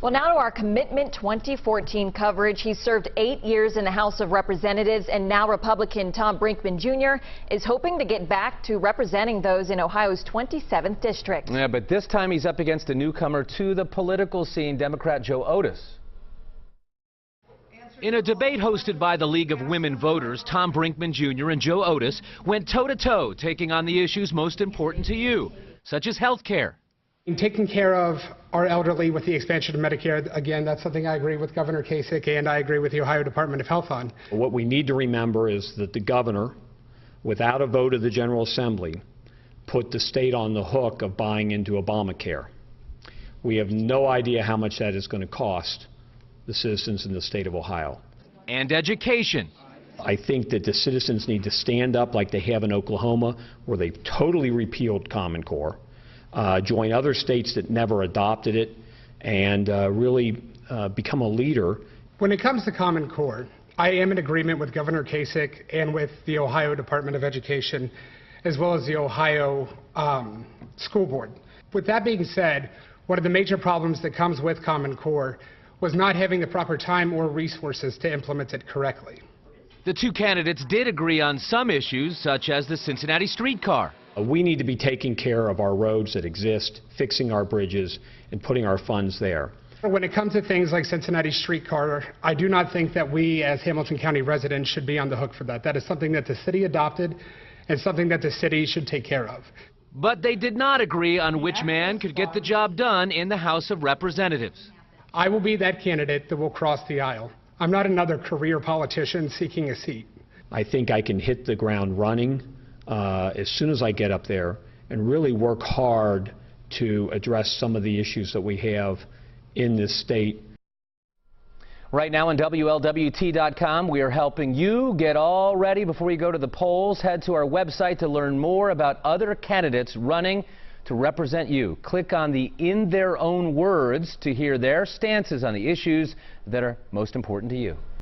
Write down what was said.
Well, now to our Commitment 2014 coverage. He served 8 years in the House of Representatives, and now Republican Tom Brinkman Jr. is hoping to get back to representing those in Ohio's 27th district. Yeah, but this time he's up against a newcomer to the political scene, Democrat Joe Otis. In a debate hosted by the League of Women Voters, Tom Brinkman Jr. and Joe Otis went toe-to-toe, taking on the issues most important to you, such as health care. In taking care of our elderly with the expansion of Medicare, again, that's something I agree with Governor Kasich and I agree with the Ohio Department of Health on. What we need to remember is that the governor, without a vote of the General Assembly, put the state on the hook of buying into Obamacare. We have no idea how much that is going to cost the citizens in the state of Ohio. And education. I think that the citizens need to stand up like they have in Oklahoma, where they've totally repealed Common Core. Join other states that never adopted it, and really become a leader. When it comes to Common Core, I am in agreement with Governor Kasich and with the Ohio Department of Education, as well as the Ohio School Board. With that being said, one of the major problems that comes with Common Core was not having the proper time or resources to implement it correctly. The two candidates did agree on some issues, such as the Cincinnati streetcar. We need to be taking care of our roads that exist, fixing our bridges, and putting our funds there. When it comes to things like Cincinnati streetcar, I do not think that we as Hamilton County residents should be on the hook for that. That is something that the city adopted and something that the city should take care of. But they did not agree on which man could get the job done in the House of Representatives. I will be that candidate that will cross the aisle. I'm not another career politician seeking a seat. I think I can hit the ground running as soon as I get up there and really work hard to address some of the issues that we have in this state. Right now on WLWT.com, we are helping you get all ready before you go to the polls. Head to our website to learn more about other candidates running to represent you. Click on the In Their Own Words to hear their stances on the issues that are most important to you.